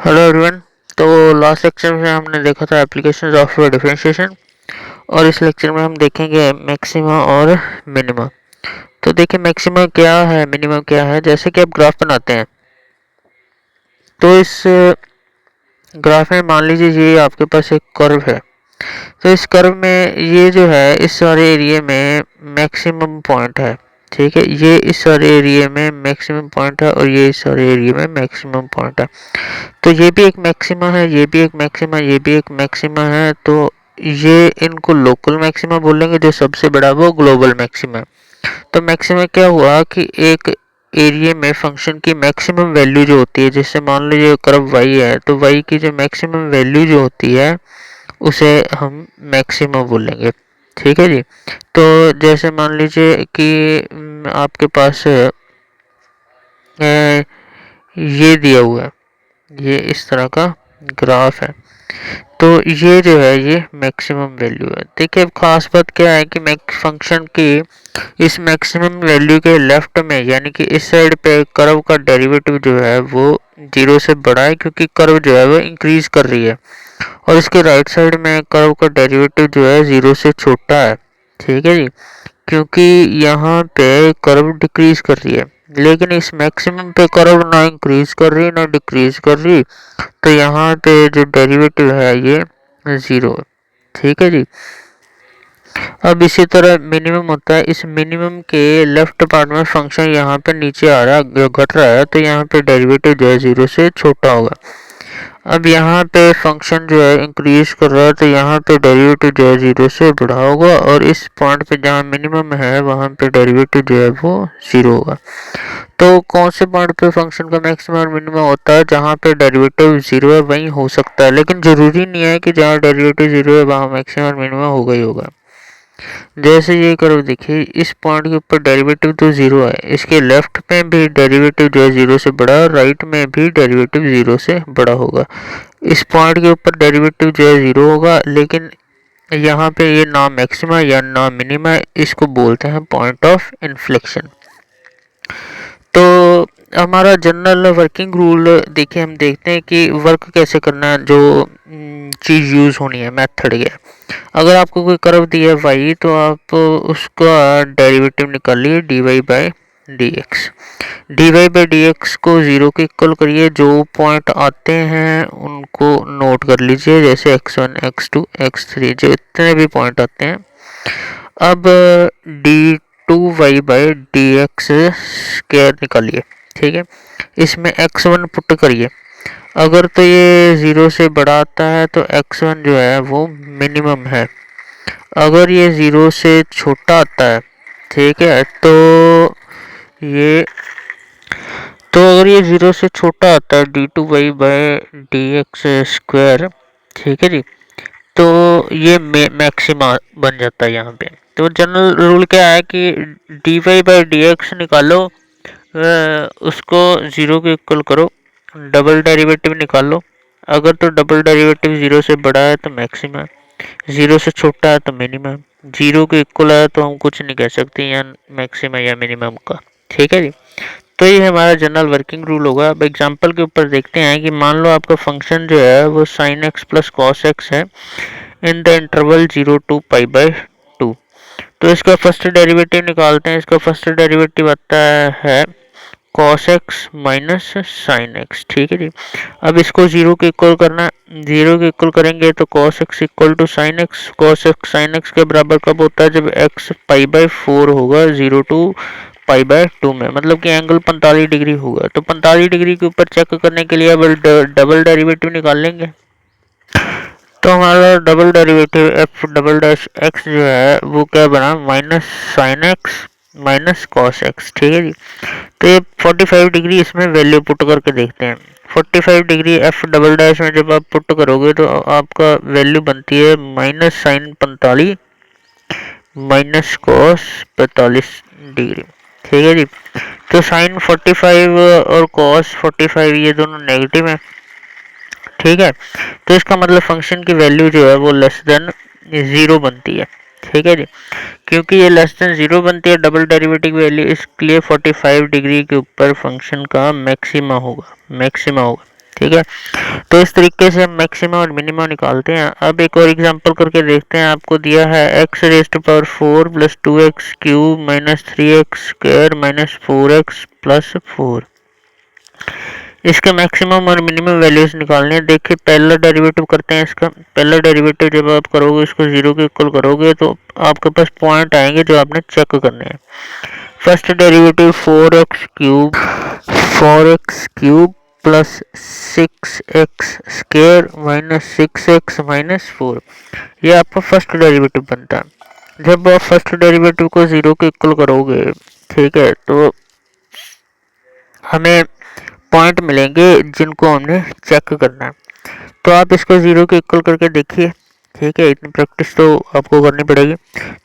Hello everyone. तो last lecture में हमने देखा था एप्लीकेशन ऑफ डिफरेंशिएशन और इस लेक्चर में हम देखेंगे मैक्सिमा और मिनिमा। तो देखिए मैक्सिमा क्या है, मिनिमा क्या है। जैसे कि आप ग्राफ बनाते हैं तो इस ग्राफ में मान लीजिए ये आपके पास एक कर्व है। तो इस कर्व में ये जो है इस सारे एरिया में मैक्सिमम पॉइंट है। ठीक है, ये इस सारे एरिया में मैक्सिमम पॉइंट है और ये इस सारे एरिया में मैक्सिमम पॉइंट है। तो ये भी एक मैक्सिमा है, ये भी एक मैक्सिमा, ये भी एक मैक्सिमा है। तो ये इनको लोकल मैक्सिमा बोलेंगे, जो सबसे बड़ा वो ग्लोबल मैक्सिमा है। तो मैक्सिमा क्या हुआ कि एक एरिया में फंक्शन की मैक्सिमम वैल्यू जो होती है, जैसे मान लीजिए कर्व वाई है तो वाई की जो मैक्सिमम वैल्यू जो होती है उसे हम मैक्सिमा बोलेंगे। ठीक है जी। तो जैसे मान लीजिए कि आपके पास ये दिया हुआ है, ये इस तरह का ग्राफ है। तो ये जो है ये मैक्सिमम वैल्यू है। देखिए अब खास बात क्या है कि मैक्स फंक्शन की इस मैक्सिमम वैल्यू के लेफ्ट में यानी कि इस साइड पे कर्व का डेरिवेटिव जो है वो जीरो से बड़ा है, क्योंकि कर्व जो है वो इंक्रीज कर रही है। और इसके राइट साइड में कर्व का डेरिवेटिव जो है जीरो से छोटा है। ठीक है जी, क्योंकि यहाँ पे कर्व डिक्रीज कर रही है, लेकिन इस मैक्सिमम पे कर्व ना इंक्रीज कर रही ना डिक्रीज कर रही। तो यहाँ पे जो डेरिवेटिव है ये ज़ीरो है। ठीक है जी। अब इसी तरह मिनिमम होता है, इस मिनिमम के लेफ्ट पार्ट में फंक्शन यहाँ पे नीचे आ रहा है, घट रहा है, तो यहाँ पे डेरिवेटिव जो है ज़ीरो से छोटा होगा। अब यहाँ पे फंक्शन जो है इंक्रीज कर रहा है तो यहाँ पे डेरिवेटिव जो है जीरो से बड़ा होगा, और इस पॉइंट पे जहाँ मिनिमम है वहाँ पे डेरिवेटिव जो है वो जीरो होगा। तो कौन से पॉइंट पे फंक्शन का मैक्सिमम और मिनिमम होता है, जहाँ पे डेरिवेटिव जीरो है वहीं हो सकता है, लेकिन जरूरी नहीं है कि जहाँ डेरिवेटिव जीरो है वहाँ मैक्सिमम और मिनिमम होगा ही होगा। जैसे ये करो, देखिए इस पॉइंट के ऊपर डेरिवेटिव तो जीरो है, इसके लेफ्ट में भी डेरिवेटिव जो है जीरो से बड़ा है, राइट में भी डेरिवेटिव जीरो से बड़ा होगा। इस पॉइंट के ऊपर डेरिवेटिव जो है जीरो होगा, लेकिन यहाँ पे ये ना मैक्सिमा या ना मिनिमा, इसको बोलते हैं पॉइंट ऑफ इन्फ्लेक्शन। तो हमारा जनरल वर्किंग रूल देखिए, हम देखते हैं कि वर्क कैसे करना है, जो चीज़ यूज़ होनी है, मेथड ये। अगर आपको कोई कर्व दिया है वाई तो आप उसका डेरिवेटिव निकालिए d y by d x. D y by d x को ज़ीरो के इक्वल करिए, जो पॉइंट आते हैं उनको नोट कर लीजिए, जैसे x1 x2 x3 जो इतने भी पॉइंट आते हैं। अब d two y by d x square निकालिए। ठीक है, इसमें x1 पुट करिए। अगर तो ये ज़ीरो से बड़ा आता है तो x1 जो है वो मिनिमम है। अगर ये ज़ीरो से छोटा आता है, ठीक है, ये अगर ये ज़ीरो से छोटा आता है d two y by d x square, ठीक है जी, तो ये मैक्सिमा बन जाता है यहाँ पे। तो जनरल रूल क्या है कि d y by d x निकालो, उसको ज़ीरो के इक्वल करो, डबल डेरिवेटिव निकालो। अगर तो डबल डेरिवेटिव ज़ीरो से बड़ा है तो मैक्सिमा, ज़ीरो से छोटा है तो मिनिमम, ज़ीरो के इक्वल है तो हम कुछ नहीं कह सकते या मैक्सिमा या मिनिमम का। ठीक है जी। तो ये हमारा जनरल वर्किंग रूल होगा। अब एग्जांपल के ऊपर देखते हैं कि मान लो आपका फंक्शन जो है वो sine x plus cos x है इन द इंटरवल 0 to पाई/2। तो इसका फर्स्ट डेरिवेटिव निकालते हैं। इसका फर्स्ट डेरिवेटिव आता है cos x minus sine x. ठीक है जी। अब इसको जीरो के इक्वल करना है, जीरो के इक्वल करेंगे तो cos x equal to sine x. Cos x sine x के बराबर कब होता है, जब एक्स पाई/4 होगा 0 to पाई/2 में, मतलब कि एंगल 45 डिग्री होगा। तो 45 डिग्री के ऊपर चेक करने के लिए अब डबल डेरिवेटिव निकाल लेंगे। तो हमारा double derivative F double dash x जो है वो क्या बना, minus sine x minus cos x. ठीक है जी। तो ये 45 डिग्री इसमें वैल्यू पुट करके देखते हैं। 45 डिग्री एफ डबल डैश में जब आप पुट करोगे तो आपका वैल्यू बनती है minus sine 45 minus cos 45 degree. ठीक है जी। तो साइन 45 और कॉस 45 ये दोनों नेगेटिव हैं। ठीक है, तो इसका मतलब फंक्शन की वैल्यू जो है वो लेस देन ज़ीरो बनती है। ठीक है जी। क्योंकि ये लेस देन ज़ीरो बनती है डबल डेरिवेटिव वैल्यू, इसलिए 45 डिग्री के ऊपर फंक्शन का मैक्सिमा होगा, मैक्सिमा होगा। ठीक है। तो इस तरीके से हम मैक्सिमा और मिनिमा निकालते हैं। अब एक और एग्जांपल करके देखते हैं। आपको दिया है x raise to power 4 plus 2x cube minus 3x square minus 4x plus 4। इसके मैक्सिमम और मिनिमम वैल्यूज निकालने हैं। देखिए पहला डेरिवेटिव करते हैं इसका। पहला डेरिवेटिव जब आप करोगे इसको जीरो के इक्वल करोगे तो आपके पास पॉइंट आएंगे जो आपने चेक करने हैं। First derivative 4x cube plus 6x square minus 6x minus 4, ये आपका फर्स्ट डेरिवेटिव बनता है। जब आप फर्स्ट डेरिवेटिव को जीरो के इक्वल करोगे, ठीक है, तो हमें पॉइंट मिलेंगे जिनको हमने चेक करना है। तो आप इसको जीरो के इक्वल करके देखिए। ठीक है, इतनी प्रैक्टिस तो आपको करनी पड़ेगी।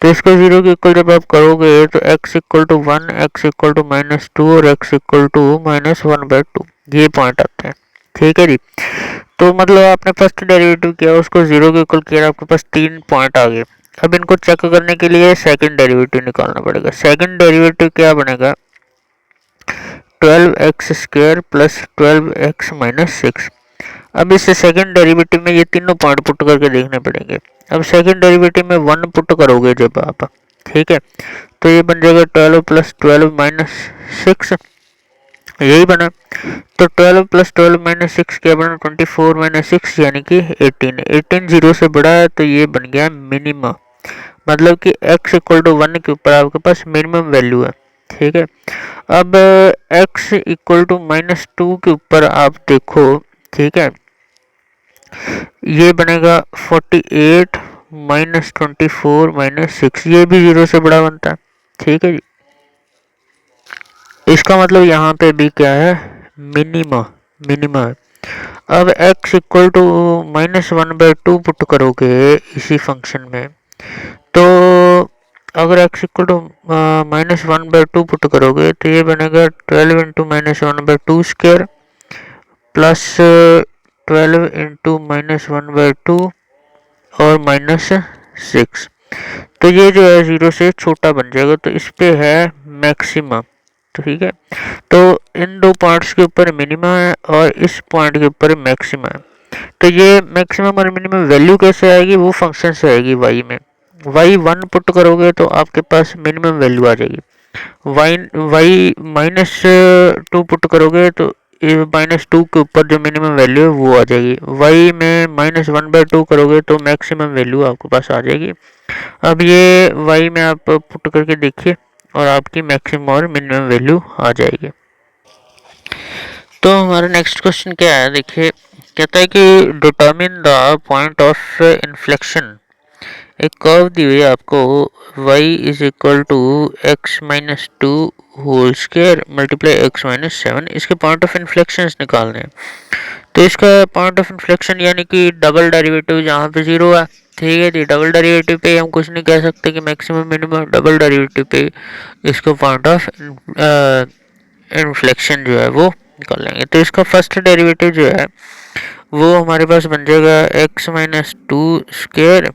तो इसको जीरो के इक्वल जब आप करोगे तो x equal to 1, x equal to minus 2 और x इक्वल टू माइनस 1/2, ये पॉइंट आते हैं। ठीक है जी। तो मतलब आपने फर्स्ट डेरिवेटिव किया, उसको जीरो के इक्वल किया, आपके पास 3 पॉइंट आ गए। अब इनको चेक करने के लिए सेकंड डेरिवेटिव निकालना पड़ेगा। सेकंड डेरिवेटिव क्या बनेगा? 12x square plus 12x minus 6। अब इस सेकंड डेरिवेटिव में ये तीनों पॉइंट पुट करके देखने पड़ेंगे। अब सेकंड डेरिवेटिव में 1 पुट करोगे जब आप, ठीक है, तो ये बन जाएगा 12 प्लस 12 माइनस 6, यही बना। तो 12 प्लस 12 माइनस 6 क्या बना? 24 माइनस 6 यानी कि 18। 18 जीरो से बड़ा है तो ये बन गया मिनिमम। मतलब कि x इक्वल टू 1 के ऊपर आपके पास मिनिमम वैल्यू है। ठीक है। अब x इक्वल टू माइनस 2 के ऊपर आप देखो, ठीक है, ये बनेगा 48 माइनस 24 माइनस 6, ये भी जीरो से बड़ा बनता है। ठीक है जी। इसका मतलब यहाँ पे भी क्या है? मिनिमा, मिनिमा है। अब x equal to minus 1/2 put करोगे इसी फंक्शन में, तो अगर x इक्वल टू -1/2 पुट करोगे तो ये बनेगा 12 इंटू -1/2 स्क्वायर प्लस 12 इंटू -1/2 और -6। तो ये जो है जीरो से छोटा बन जाएगा, तो इस पे है मैक्सिमम। ठीक है। तो इन दो पॉइंट्स के ऊपर मिनिमम है और इस पॉइंट के ऊपर मैक्सिमम है। तो ये मैक्सिमम और मिनिमम वैल्यू कैसे आएगी? वो फंक्शन से आएगी y में। y 1 पुट करोगे तो आपके पास मिनिमम वैल्यू आ जाएगी। y -2 पुट करोगे तो -2 के ऊपर जो मिनिमम वैल्यू है वो आ जाएगी। y में -1/2 करोगे तो मैक्सिमम वैल्यू आपके पास आ जाएगी। अब ये y में आप पुट करके देखिए और आपकी मैक्सिमम और मिनिमम वैल्यू आ जाएगी। तो हमारा नेक्स्ट क्वेश्चन क्या है? देखिए, कहता है कि determine the point of inflection. एक कर्व दी हुई है आपको, y is equal to x minus 2 whole square multiply x minus 7। इसके पॉइंट ऑफ इन्फ्लेक्शन निकालने हैं। तो इसका पॉइंट ऑफ इन्फ्लेक्शन यानी कि डबल डेरिवेटिव जहाँ पे जीरो है, ठीक है जी, डबल डेरिवेटिव पे हम कुछ नहीं कह सकते कि मैक्सिमम मिनिमम, डबल डेरिवेटिव पे इसका पॉइंट ऑफ इन्फ्लेक्शन जो है वो निकाल लेंगे। तो इसका फर्स्ट डेरिवेटिव जो है वो हमारे पास बन जाएगा x माइनस 2 स्क्वायर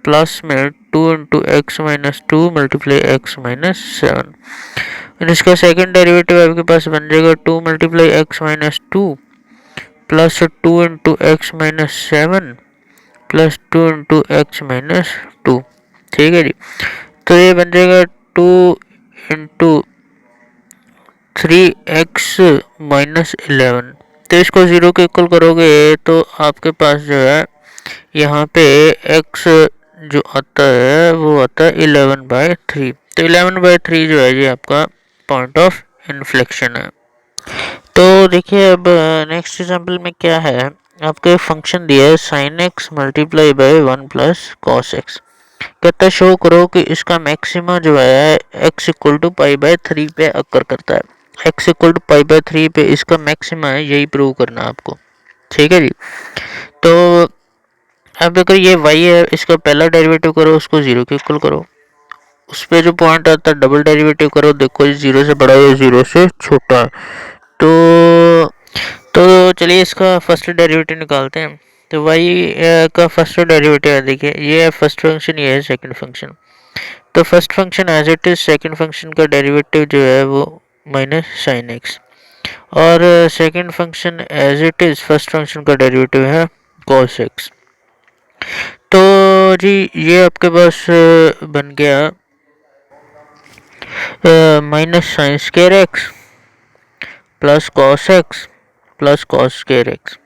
प्लस में 2 into x minus 2 multiply x minus 7। इसका सेकंड डेरिवेटिव आपके पास बन जाएगा 2 multiply x minus 2 plus 2 into x minus 7 plus 2 into x minus 2। ठीक है जी। तो ये बन जाएगा 2 इंटू 3x माइनस 11। तो इसको ज़ीरो के इक्वल करोगे तो आपके पास जो है यहाँ पे x जो आता है वो आता है 11/3। तो 11/3 जो है ये आपका पॉइंट ऑफ इन्फ्लेक्शन है। तो देखिए अब नेक्स्ट एग्जांपल में क्या है, आपको फंक्शन दिया है sin x multiply by 1 plus cos x. कहता है शो करो कि इसका मैक्सिमा जो है x इक्वल टू π/3 पे अकर करता है। x इक्वल टू π/3 पे इसका मैक्सिमा है, यही प्रूव करना है आपको। ठीक है जी। तो अब अगर ये y है, इसका पहला डेरिवेटिव करो, उसको जीरो के इक्वल करो, उस पर जो पॉइंट आता है डबल डेरिवेटिव करो, देखो ये जीरो से बड़ा है, जीरो से छोटा है। तो चलिए इसका फर्स्ट डेरिवेटिव निकालते हैं। तो y का फर्स्ट डेरिवेटिव है, देखिए ये है फर्स्ट फंक्शन, ये है सेकंड फंक्शन। तो first function as it is, second function का डेरिवेटिव जो है वो माइनस साइन एक्स, और second function as it is first function का डेरिवेटिव है cos x। तो जी ये आपके पास बन गया minus sine square x plus cos x plus cos square x.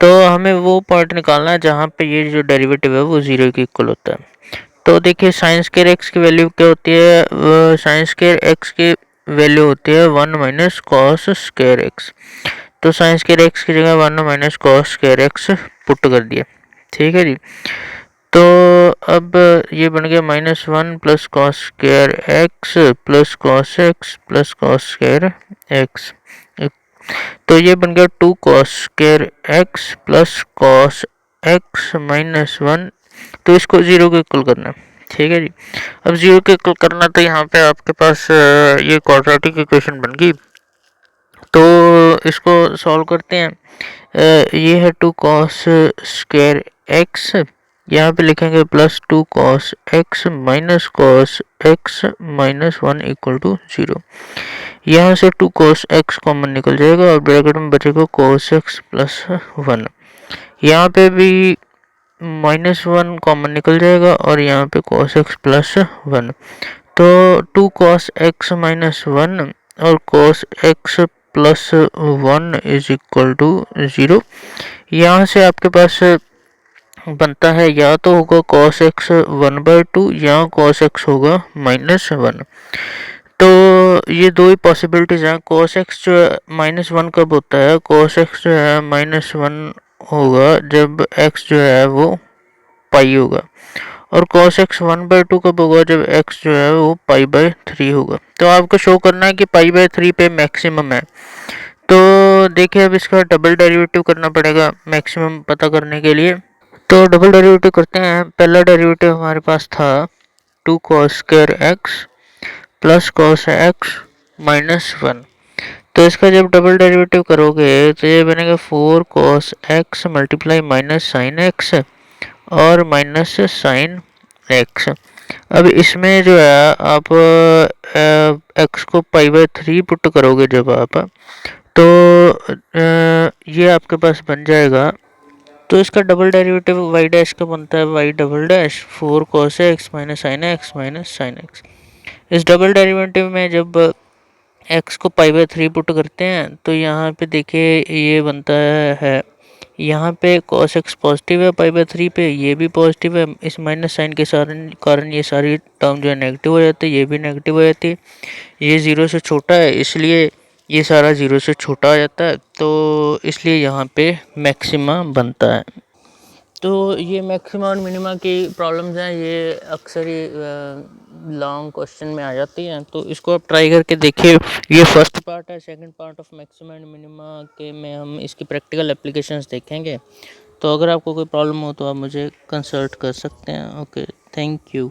तो हमें वो पॉइंट निकालना है जहाँ पे ये जो डेरिवेटिव है वो ज़ीरो के इक्वल होता है। तो देखिए साइन स्क्वायर एक्स की वैल्यू क्या होती है, साइन स्क्वायर एक्स की वैल्यू होती है 1 माइनस कॉस स्क्वायर एक्स। तो साइन स्क्वायर एक्स की जगह 1 minus cos square x put कर दिया। ठीक है जी। तो अब ये बन गया -1 plus cos square x plus cos x plus cos square x. तो ये बन गया 2 cos square x plus cos x -1। तो इसको ज़ीरो के इक्वल करना है। ठीक है जी। अब ज़ीरो के इक्वल करना तो यहाँ पे आपके पास ये क्वाड्रेटिक इक्वेशन बन गई। तो इसको सॉल्व करते हैं। ये है 2 कॉस स्क्वायर एक्स, यहाँ पे लिखेंगे plus 2 cos x minus cos x -1 equal to 0। यहाँ से 2 कॉस एक्स कॉमन निकल जाएगा और ब्रैकेट में बचेगा कॉस एक्स प्लस 1। यहाँ पे भी -1 कॉमन निकल जाएगा और यहाँ पे cos x प्लस 1। तो 2 cos x -1 और cos x plus 1 is equal to 0। यहाँ से आपके पास बनता है या तो होगा cos x 1/2 या cos x होगा -1। तो ये दो ही पॉसिबिलिटीज हैं। cos x जो है -1 कब होता है, cos x जो है -1 होगा जब x जो है वो पाई होगा, और cos x 1/2 कब होगा जब x जो है वो π/3 होगा। तो आपको शो करना है कि π/3 पे मैक्सिमम है। तो देखिए अब इसका डबल डेरिवेटिव करना पड़ेगा मैक्सिमम पता करने के लिए। तो डबल डेरिवेटिव करते हैं। पहला डेरिवेटिव हमारे पास था 2 cos square x plus cos x -1। तो इसका जब डबल डेरिवेटिव करोगे तो ये बनेगा 4 cos x multiply minus sine x और माइनस साइन एक्स। अब इसमें जो है आप एक्स को π/3 पुट करोगे जब आप, तो ये आपके पास बन जाएगा। तो इसका डबल डेरिवेटिव वाई डैश का बनता है y double dash 4 cos x minus sine x. इस डबल डेरिवेटिव में जब एक्स को π/3 पुट करते हैं तो यहाँ पे देखिए ये बनता है, यहाँ पे cos x पॉजिटिव है π/3 पे, ये भी पॉजिटिव है। इस माइनस साइन के कारण ये सारी टर्म जो है नेगेटिव हो जाती है, ये भी नेगेटिव हो जाती है। ये ज़ीरो से छोटा है इसलिए ये सारा ज़ीरो से छोटा आ जाता है, तो इसलिए यहाँ पे मैक्सिमा बनता है। तो ये मैक्सिमा और मिनिमा की प्रॉब्लम्स हैं, ये अक्सर ही लॉन्ग क्वेश्चन में आ जाती हैं। तो इसको आप ट्राई करके देखिए। ये फर्स्ट पार्ट है। Second part of maxima and minima के में हम इसकी प्रैक्टिकल एप्लीकेशंस देखेंगे। तो अगर आपको कोई प्रॉब्लम हो तो आप मुझे कंसल्ट कर सकते हैं। Okay, thank you.